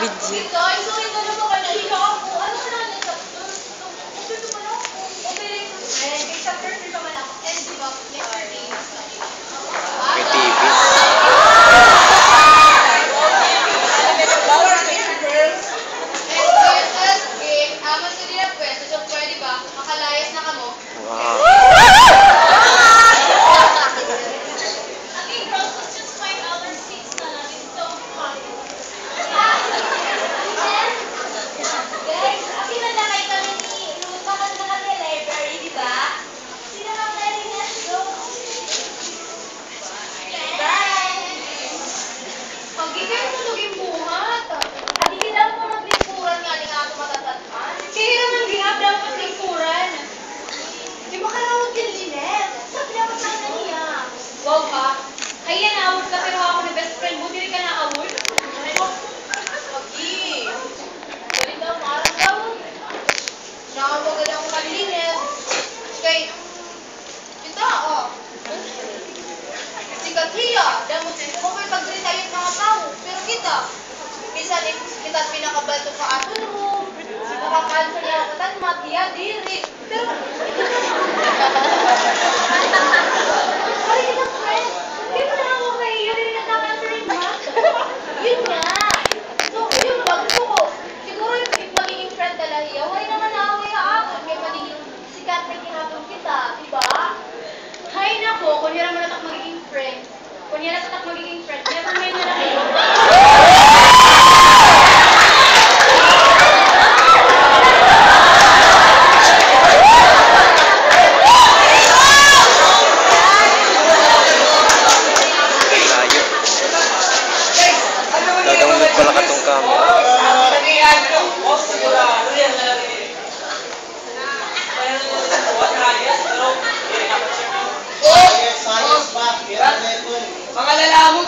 video. Dito, isulit na naman ka na. Hila ako. Ano ka naman sa okay ko pala ako. Okay rin ko. Kay chapter 3 pa man ako. And di ba, yesterday. May TV. Wow. Wow ka? Kaya na-award ka pero ako na best friend mo, dili ka na-award? Pagi. Galing daw, marang daw. Nakawag na akong kalingin. Kay, kita, oh. Si Katia, damot mo may pag-retire mga tao. Pero kita, minsan kita pinakabalto ka ato no. Nakakansel niya ako tan matiya, diri. Pero, yun nga. So, yun, gusto ko. Siguro yung magiging friend talaga, huwag naman na-away haapon. May magiging sikat na kinapon kita, diba? Hay nako, kunyara mo natak magiging friend. Kunyara natak magiging friend. Never mind na lang yun. Download pala ka tong camera. Mga lalamu